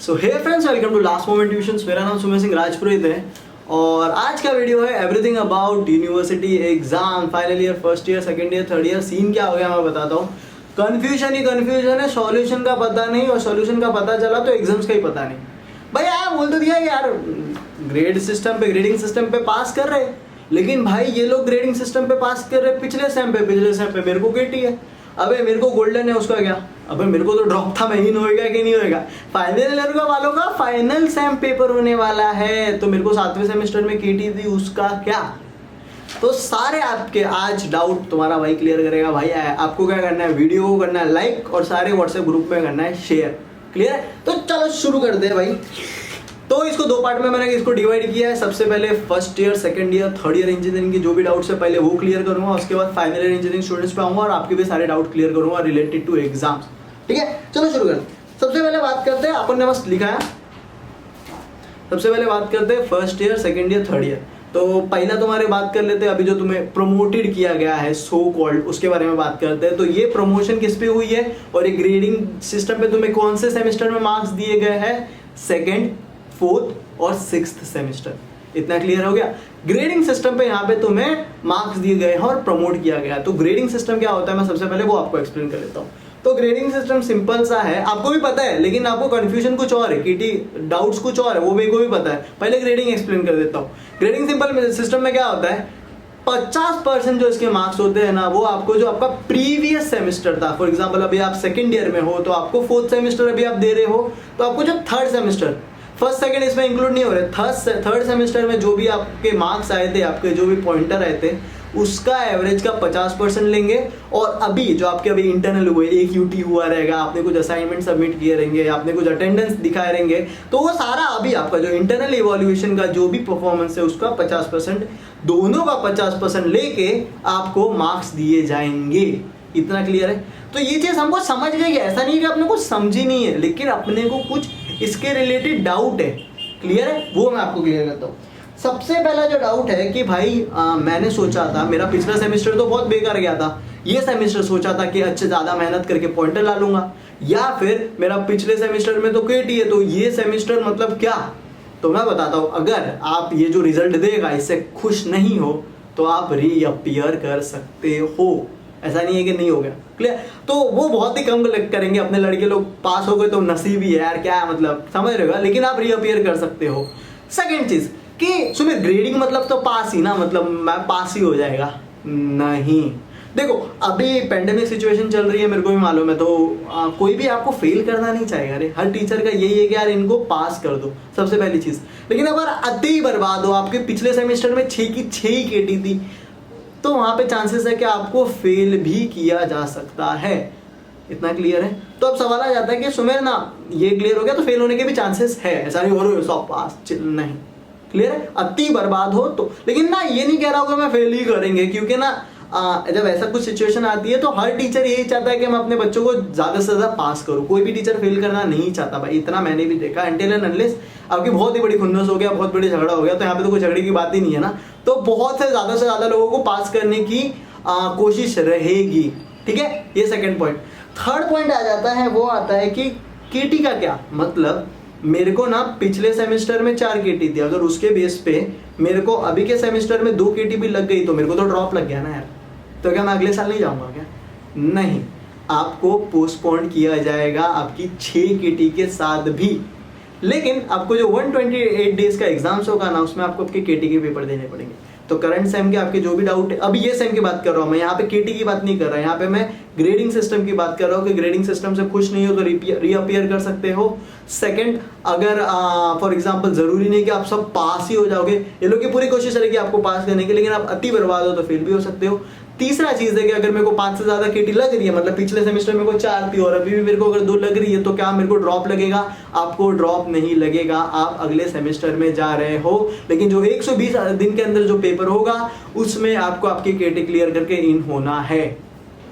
So hey friends, welcome to Last Moment Tuitions. मेरा नाम सुमेर सिंह राजपुरोहित है और आज का वीडियो है everything about university exam, final year, first year, second year, third year. Scene क्या हो गया मैं बताता हूँ। कंफ्यूजन ही कंफ्यूजन है, सॉल्यूशन का पता नहीं, और सॉल्यूशन का पता चला तो एग्जाम्स का ही पता नहीं। भाई आया बोल तो दिया यार, ग्रेडिंग सिस्टम पे पास कर रहे, लेकिन भाई ये लोग ग्रेडिंग सिस्टम पे पास कर रहे पिछले सेम पे मेरे को केटी है, अबे मेरे को गोल्डन है, उसका क्या? अबे मेरे को तो ड्रॉप था, मैं इन होएगा कि नहीं होएगा। फाइनल ईयर वालों का फाइनल सेम पेपर होने वाला है, तो मेरे को 7वें सेमेस्टर में केटी थी, उसका क्या? तो सारे आपके आज डाउट तुम्हारा भाई क्लियर करेगा। भाई आपको क्या करना है, वीडियो को करना है लाइक और सारे व्हाट्सएप ग्रुप में करना है शेयर। क्लियर है? तो चलो शुरू करते हैं भाई। तो इसको दो पार्ट में मैंने इसको डिवाइड किया है। सबसे पहले first year, second year, third year engineering की जो भी डाउट्स है पहले वो क्लियर करूंगा, उसके बाद फाइनल ईयर इंजीनियरिंग स्टूडेंट्स पे आऊंगा और आपके भी सारे डाउट क्लियर करूंगा रिलेटेड टू एग्जाम्स। ठीक है, चलो शुरू करते हैं। सबसे पहले बात करते हैं, अपन ने बस लिखा है, सबसे पहले बात करते हैं first year, second year, third year. तो पहला तुम्हारे बात कर लेते हैं, अभी जो तुम्हें प्रमोटेड किया गया है सो कॉल्ड, उसके बारे में बात करते हैं। तो ये प्रमोशन किस पे हुई है और ये ग्रेडिंग सिस्टम पे तुम्हें कौन से सेमेस्टर में मार्क्स दिए गए हैं? सेकेंड, फोर्थ और सिक्स्थ सेमेस्टर। इतना क्लियर हो गया। ग्रेडिंग सिस्टम पे यहाँ पे तुम्हें मार्क्स दिए गए हैं और प्रमोट किया गया है। तो ग्रेडिंग सिस्टम क्या होता है, मैं सबसे पहले वो आपको एक्सप्लेन कर लेता हूँ। तो ग्रेडिंग सिस्टम सिंपल सा है, आपको भी पता है, लेकिन आपको कंफ्यूजन कुछ और है, कीटी डाउट्स कुछ और है, वो मेरे को भी पता है। पहले ग्रेडिंग एक्सप्लेन कर देता हूँ। ग्रेडिंग सिंपल सिस्टम में क्या होता है, 50% जो इसके मार्क्स होते हैं ना, वो आपको जो आपका प्रीवियस सेमेस्टर था, फॉर एग्जांपल अभी आप सेकंड ईयर में हो तो आपको फोर्थ सेमेस्टर अभी आप दे रहे हो, तो आपको जो थर्ड सेमेस्टर, फर्स्ट सेकंड इसमें इंक्लूड नहीं हो रहे, थर्ड सेमेस्टर में जो भी आपके मार्क्स आए थे, आपके जो भी पॉइंटर आए थे, उसका एवरेज का 50% लेंगे। और अभी जो आपके अभी इंटरनल हुए, एक यूटी हुआ रहेगा, आपने कुछ असाइनमेंट सबमिट किए रहेंगे, आपने कुछ अटेंडेंस दिखाए रहेंगे, तो वो सारा अभी आपका जो इंटरनल इवैल्यूएशन का जो भी परफॉर्मेंस है उसका 50%, दोनों का 50% लेके आपको मार्क्स दिए जाएंगे। इतना क्लियर है? तो ये चीज हमको समझ गई है, ऐसा नहीं कि अपने को समझी नहीं है, लेकिन अपने को कुछ इसके रिलेटेड डाउट है। क्लियर है? वो मैं आपको क्लियर करता हूँ। सबसे पहला जो डाउट है कि भाई मैंने सोचा था, मेरा पिछला सेमेस्टर तो बहुत बेकार गया था, ये सेमेस्टर सोचा था कि अच्छे ज्यादा मेहनत करके पॉइंटर ला लूंगा, या फिर मेरा पिछले सेमेस्टर में तो केटी है, तो ये सेमेस्टर मतलब क्या? तो मैं बताता हूँ, अगर आप ये जो रिजल्ट देगा इससे खुश नहीं हो तो आप रीअपियर कर सकते हो, ऐसा नहीं है कि नहीं हो गया। क्लियर? तो वो बहुत ही कम करेंगे, अपने लड़के लोग पास हो गए तो नसीब ही है यार, क्या है मतलब, समझ रहे हो, लेकिन आप रीअपियर कर सकते हो। सेकेंड चीज कि सुमित ग्रेडिंग मतलब तो पास ही ना, मतलब मैं पास ही हो जाएगा? नहीं, देखो अभी पेंडेमिक सिचुएशन चल रही है, मेरे को भी मालूम है, तो कोई भी आपको फेल करना नहीं चाहेगा। अरे हर टीचर का यही है कि यार इनको पास कर दो, सबसे पहली चीज। लेकिन अगर अति ही बर्बाद हो, आपके पिछले सेमेस्टर में 6 की 6 ही केटी थी, तो वहां पे चांसेस है कि आपको फेल भी किया जा सकता है। इतना क्लियर है? तो अब सवाल आ जाता है कि सुमेर ना, ये क्लियर हो गया तो फेल होने के भी चांसेस है, ऐसा नहीं हो रहा है सब पास, नहीं। क्लियर है? अति बर्बाद हो तो, लेकिन ना ये नहीं कह रहा होगा मैं फेल ही करेंगे, क्योंकि ना जब ऐसा कुछ सिचुएशन आती है तो हर टीचर यही चाहता है कि मैं अपने बच्चों को ज्यादा से ज्यादा पास करूं। कोई भी टीचर फेल करना नहीं चाहता भाई, इतना मैंने भी देखा। अनटिल एंड अनलेस आपकी बहुत ही बड़ी खुन्नस हो गया, बहुत बड़ी झगड़ा हो गया, तो यहाँ पे तो कोई झगड़े की बात ही नहीं है ना। तो बहुत से ज्यादा लोगों को पास करने की कोशिश रहेगी। ठीक है, ये सेकेंड पॉइंट। थर्ड पॉइंट आ जाता है, वो आता है कि केटी का क्या मतलब। मेरे को ना पिछले सेमेस्टर में 4 केटी थी, अगर उसके बेस पे मेरे को अभी के सेमेस्टर में 2 केटी भी लग गई तो मेरे को तो ड्रॉप लग गया ना यार, तो क्या मैं अगले साल नहीं जाऊंगा क्या? नहीं, आपको पोस्टपोन किया जाएगा आपकी 6 केटी के साथ भी। लेकिन आपको जो 128 डेज का एग्जाम्स होगा ना, उसमें आपको आपके केटी के पेपर देने पड़ेंगे। तो करंट सेम के आपके जो भी डाउट है, अभी ये सेम की बात कर रहा हूँ मैं, यहाँ पे केटी की बात नहीं कर रहा, यहाँ पे मैं ग्रेडिंग सिस्टम की बात कर रहा हूँ कि ग्रेडिंग सिस्टम से खुश नहीं हो तो रीअपियर कर सकते हो। सेकंड, अगर फॉर एग्जांपल जरूरी नहीं कि आप सब पास ही हो जाओगे, ये लोग की पूरी कोशिश रहेगी आपको पास करने की, लेकिन आप अति बर्बाद हो तो फेल भी हो सकते हो। तीसरा चीज है कि अगर मेरे को 5 से ज्यादा केटी लग रही है, मतलब पिछले सेमेस्टर में को 4 थी और अभी भी मेरे को अगर 2 लग रही है, तो क्या मेरे को ड्रॉप लगेगा? आपको ड्रॉप नहीं लगेगा, आप अगले सेमेस्टर में जा रहे हो। लेकिन जो 120 दिन के अंदर जो पेपर होगा उसमें आपको आपकी केटी क्लियर करके इन होना है।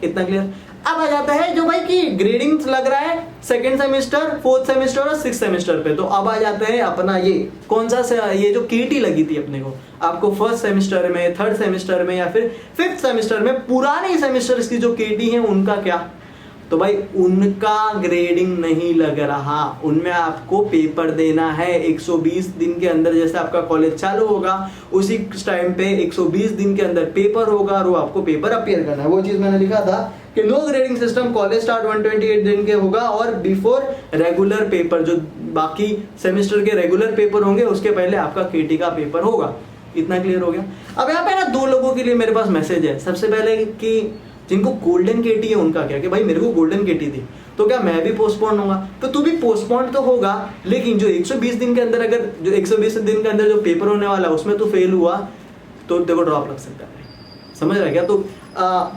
इतना क्लियर? अब आ जाता है जो भाई कि ग्रेडिंग लग रहा है सेकंड सेमेस्टर, फोर्थ सेमेस्टर और सिक्स सेमेस्टर पे, तो अब आ जाता है अपना ये कौन सा से, ये जो केटी लगी थी अपने को, आपको फर्स्ट सेमेस्टर में, थर्ड सेमेस्टर में या फिर फिफ्थ सेमेस्टर में, पुराने सेमेस्टर की जो केटी है उनका क्या? तो भाई उनका ग्रेडिंग नहीं लग रहा, उनमें आपको पेपर देना है 120 दिन के अंदर। जैसे आपका कॉलेज चालू होगा उसी टाइम पे 120 दिन के अंदर पेपर होगा और वो आपको पेपर अपीयर करना है। वो चीज मैंने लिखा था कि no grading system, college start 128 दिन के होगा और बिफोर रेगुलर पेपर, जो बाकी सेमेस्टर के रेगुलर पेपर होंगे उसके पहले आपका केटी का पेपर होगा। इतना क्लियर हो गया। अब यहाँ पे ना दो लोगों के लिए मेरे पास मैसेज है। सबसे पहले कि जिनको गोल्डन केटी है उनका क्या, कि भाई मेरे को गोल्डन केटी थी तो क्या मैं भी पोस्टपोन होगा? तो तू भी पोस्टपोन तो होगा, लेकिन जो 120 दिन के अंदर, अगर जो 120 दिन के अंदर जो पेपर होने वाला है उसमें तू फेल हुआ तो तेरे को ड्रॉप लग सकता है। समझ रहा है क्या? तो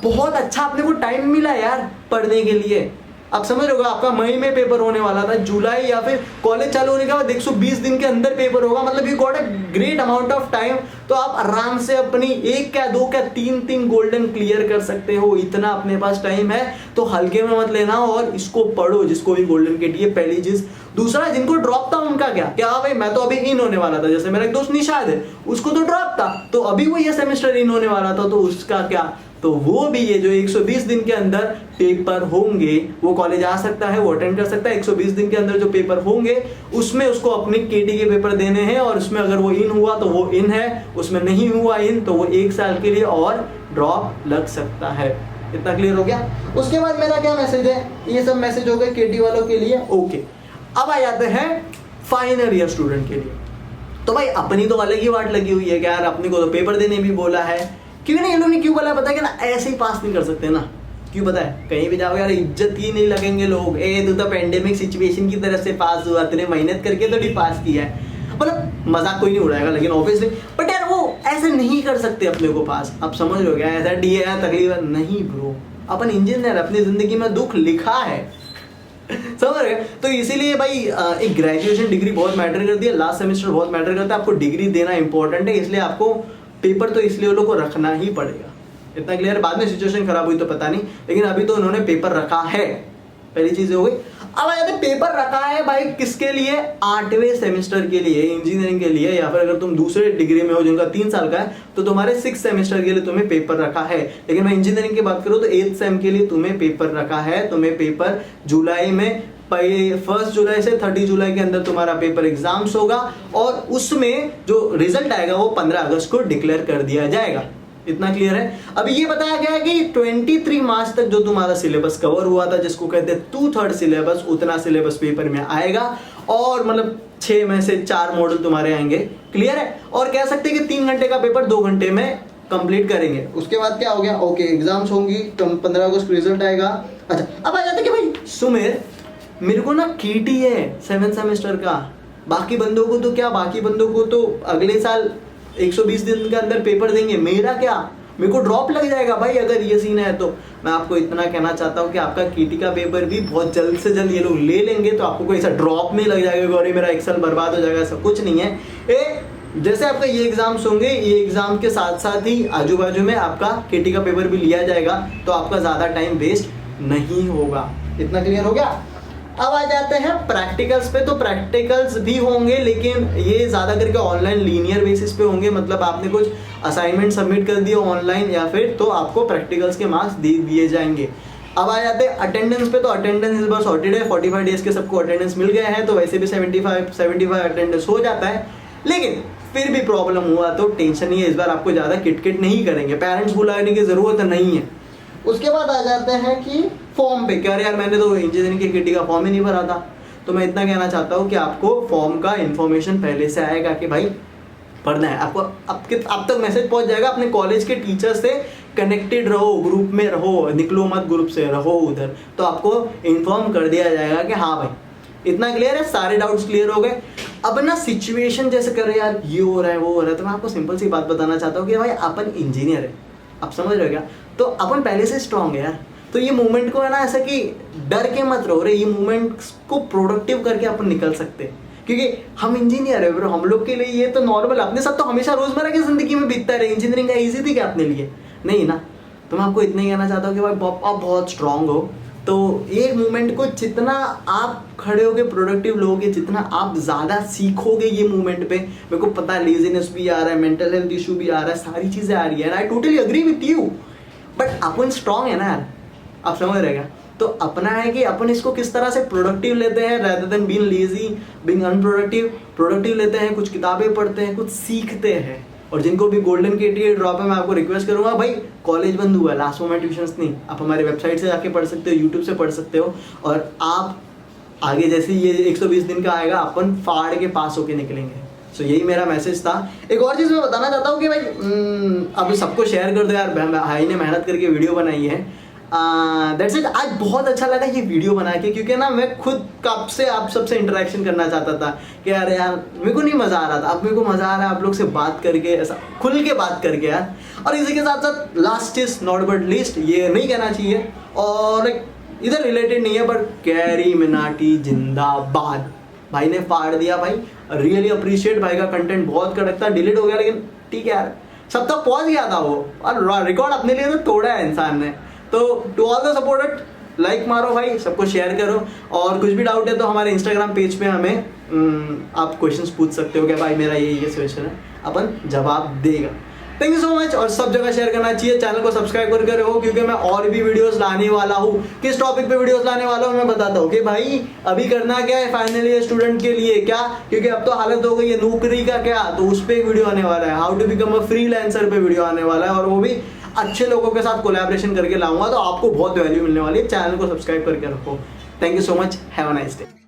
बहुत अच्छा अपने को टाइम मिला यार पढ़ने के लिए। आप समझ रहे हो, आपका मई में पेपर होने वाला था, जुलाई या फिर कॉलेज चालू होने के बाद 120 दिन के अंदर पेपर होगा, मतलब you got a great amount of time. तो आप आराम से अपनी एक क्या दो क्या तीन गोल्डन क्लियर कर सकते हो, इतना अपने पास टाइम है। तो हल्के में मत लेना और इसको पढ़ो, जिसको भी गोल्डन के लिए। पहली चीज। दूसरा, जिनको ड्रॉप था उनका क्या हाँ भाई मैं तो अभी इन होने वाला था, जैसे मेरा एक दोस्त निशाद है उसको तो ड्रॉप था, तो अभी वो ये सेमेस्टर इन होने वाला था, तो उसका क्या? तो वो भी ये जो 120 दिन के अंदर पेपर होंगे वो कॉलेज आ सकता है, वो अटेंड कर सकता है। 120 दिन के अंदर जो पेपर होंगे उसमें उसको अपने केटी के पेपर देने हैं और उसमें अगर वो इन हुआ तो वो इन है, उसमें नहीं हुआ इन तो वो 1 साल के लिए और ड्रॉप लग सकता है। इतना क्लियर हो गया? उसके बाद मेरा क्या मैसेज है, ये सब मैसेज हो गए केटी वालों के लिए। ओके, अब आ जाते हैं फाइनल ईयर स्टूडेंट के लिए। तो भाई अपनी तो अलग ही वाट लगी हुई है कि यार अपने को तो पेपर देने भी बोला है। क्यों नहीं, इन लोगों ने क्यों बोला पता है कि ना, ऐसे ही पास नहीं कर सकते ना। क्यों पता है? कहीं भी जाओगे यार इज्जत ही नहीं लगेंगे लोग। तू तो पेंडेमिक सिचुएशन की तरफ से पास हुआ, तूने मेहनत करके तो नहीं पास किया है, मतलब मजाक कोई नहीं उड़ाएगा लेकिन ऑब्वियसली। बट यार वो ऐसे नहीं कर सकते अपने को पास। आप समझ रहे हो क्या? ऐसा डी है तकलीफ नहीं ब्रो, अपन इंजीनियर, अपनी जिंदगी में दुख लिखा है। समझ रहे? तो इसीलिए भाई एक ग्रेजुएशन डिग्री बहुत मैटर करती है, लास्ट सेमेस्टर बहुत मैटर करता है। आपको डिग्री देना इंपॉर्टेंट है, इसलिए आपको पेपर तो इसलिए उन लोगों को रखना ही पड़ेगा। इतना क्लियर? बाद में सिचुएशन खराब हुई तो पता नहीं, लेकिन अभी तो उन्होंने पेपर रखा है। पहली चीज हो गई। अब आते पेपर रखा है भाई किसके लिए? 8वें सेमेस्टर के लिए, इंजीनियरिंग के लिए, या फिर अगर तुम दूसरे डिग्री में हो जिनका 3 साल का है तो तुम्हारे 6 सेमेस्टर के लिए तुम्हें पेपर रखा है। लेकिन मैं इंजीनियरिंग की बात करूं तो 8th सेम के लिए तुम्हें पेपर रखा है। तुम्हें पेपर जुलाई में 1 जुलाई से 30 जुलाई के अंदर तुम्हारा पेपर एग्जाम्स होगा और उसमें जो रिजल्ट आएगा वो 15 अगस्त को डिक्लेयर कर दिया जाएगा। इतना क्लियर है? अभी ये बताया गया है कि 23 मार्च तक जो तुम्हारा सिलेबस कवर हुआ था, जिसको कहते हैं 2/3 सिलेबस, उतना सिलेबस पेपर में आएगा और मतलब 6 में से 4 मॉडल तुम्हारे आएंगे। क्लियर है? और कह सकते हैं कि 3 घंटे का पेपर 2 घंटे में कंप्लीट करेंगे। उसके बाद क्या हो गया? ओके, एग्जाम्स होंगी, 15 अगस्त रिजल्ट आएगा। अच्छा, अब आ जाते कि भाई सुमेर, मेरे को ना केटी है 7th सेमेस्टर का, बाकी बंदों को तो क्या, बाकी बंदों को तो अगले साल 120 दिन के अंदर पेपर देंगे, मेरा क्या? मेरे को ड्रॉप लग जाएगा भाई अगर ये सीन है। तो मैं आपको इतना कहना चाहता हूँ कि आपका केटी का पेपर भी बहुत जल्द से जल्द ये लोग ले लेंगे, तो आपको कोई ऐसा ड्रॉप नहीं लग जाएगा और मेरा 1 साल बर्बाद हो जाएगा, ऐसा कुछ नहीं है। जैसे आपका ये एग्जाम्स होंगे, ये एग्जाम के साथ साथ ही आजू बाजू में आपका केटी का पेपर भी लिया जाएगा, तो आपका ज्यादा टाइम वेस्ट नहीं होगा। इतना क्लियर हो गया? अब आ जाते हैं प्रैक्टिकल्स पे। तो प्रैक्टिकल्स भी होंगे लेकिन ये ज्यादा करके ऑनलाइन लीनियर बेसिस पे होंगे, मतलब आपने कुछ असाइनमेंट सबमिट कर दिया ऑनलाइन या फिर तो आपको प्रैक्टिकल्स के मार्क्स दे दिए जाएंगे। अब आ जाते हैं अटेंडेंस पे। तो अटेंडेंस इस बार सॉर्टेड है, 45 डेज के सबको अटेंडेंस मिल गया है, तो वैसे भी 75 अटेंडेंस हो जाता है। लेकिन फिर भी प्रॉब्लम हुआ तो टेंशन नहीं है, इस बार आपको ज्यादा किटकिट नहीं करेंगे, पेरेंट्स बुलाने की जरूरत नहीं है। उसके बाद आ जाते हैं कि फॉर्म पे। क्या यार मैंने तो इंजीनियरिंग की केटी का फॉर्म ही नहीं भरा था, तो मैं इतना कहना चाहता हूँ कि आपको फॉर्म का इन्फॉर्मेशन पहले से आएगा कि भाई पढ़ना है आपको। अब तक मैसेज पहुंच जाएगा, अपने कॉलेज के टीचर से कनेक्टेड रहो, ग्रुप में रहो, निकलो मत ग्रुप से, रहो उधर, तो आपको इन्फॉर्म कर दिया जाएगा कि हाँ भाई। इतना क्लियर है? सारे डाउट्स क्लियर हो गए? अब ना सिचुएशन जैसे कर रहे यार ये हो रहा है वो हो रहा है, तो मैं आपको सिंपल सी बात बताना चाहता हूँ कि भाई अपन इंजीनियर है, आप समझ रहे हो क्या? तो अपन पहले से स्ट्रांग है यार। तो ये मूवमेंट को है ना ऐसा कि डर के मत रहो रे, ये मूवमेंट को प्रोडक्टिव करके अपन निकल सकते हैं, क्योंकि हम इंजीनियर है ब्रो, हम लोग के लिए ये तो नॉर्मल, अपने साथ तो हमेशा रोजमर्रा की जिंदगी में बीतता है। इंजीनियरिंग का इजी थी क्या अपने लिए? नहीं ना। तो मैं आपको इतना ही कहना चाहता हूँ कि भाई आप बहुत स्ट्रांग हो, तो एक मूवमेंट को जितना आप खड़े होगे प्रोडक्टिव लोगे, जितना आप ज़्यादा सीखोगे ये मूवमेंट पे। मेरे को पता है लेजीनेस भी आ रहा है, मेंटल हेल्थ इशू भी आ रहा है, सारी चीज़ें आ रही है, I totally agree with you, but upon strong है ना यार, आप समझ रहेगा। तो अपना है कि अपन इसको किस तरह से प्रोडक्टिव लेते हैं rather than being lazy, being unproductive। Productive लेते हैं, कुछ किताबें पढ़ते हैं, कुछ सीखते हैं। और जिनको भी गोल्डन KTA ड्रॉप है, मैं आपको रिक्वेस्ट करूंगा भाई, कॉलेज बंद हुआ है, लास्ट मोमेंट ट्यूशंस नहीं, आप हमारी वेबसाइट से जाके पढ़ सकते हो, यूट्यूब से पढ़ सकते हो। और आप आगे जैसे ये 120 दिन का आएगा, अपन फाड़ के पास होके निकलेंगे। सो यही मेरा मैसेज था। एक और चीज़ मैं बताना चाहता हूँ कि भाई अब सबको शेयर कर दो यार, भाई ने मेहनत करके वीडियो बनाई है। That's it. आज बहुत अच्छा लगा ये वीडियो बना के, क्योंकि ना मैं खुद कब से आप सबसे इंटरेक्शन करना चाहता था कि यार मेरे को नहीं मज़ा आ रहा था, अब मेरे को मज़ा आ रहा है आप लोग से बात करके, ऐसा खुल के बात करके यार। और इसी के साथ साथ last is not but least, ये नहीं कहना चाहिए और इधर रिलेटेड नहीं है, बट कैरी मिनाटी जिंदाबाद। भाई ने फाड़ दिया भाई, रियली अप्रिशिएट। भाई का कंटेंट बहुत कड़क था, डिलीट हो गया लेकिन ठीक है यार, सब तक पहुंच गया था वो, और रिकॉर्ड अपने लिए तो तोड़ा है इंसान ने। तो to all the supported, like मारो भाई, सबको शेयर करो। और कुछ भी डाउट है तो हमारे इंस्टाग्राम पेज पे हमें आप क्वेश्चंस पूछ सकते हो कि भाई मेरा ये सिचुएशन है, अपन जवाब देगा। Thank you so much. और सब जगह शेयर करना चाहिए, चैनल को सब्सक्राइब करके रहो, क्योंकि मैं और भी वीडियोस लाने वाला हूँ। किस टॉपिक पे वीडियोस लाने वाला हूँ मैं बताता हूँ कि भाई अभी करना क्या है फाइनल ईयर स्टूडेंट के लिए, क्या, क्योंकि अब तो हालत हो गई है नौकरी का क्या, तो उस पर एक वीडियो आने वाला है। How to become a freelancer पे वीडियो आने वाला है, और वो भी अच्छे लोगों के साथ कोलैबोरेशन करके लाऊंगा, तो आपको बहुत वैल्यू मिलने वाली है। चैनल को सब्सक्राइब करके रखो। Thank you so much, have a nice day.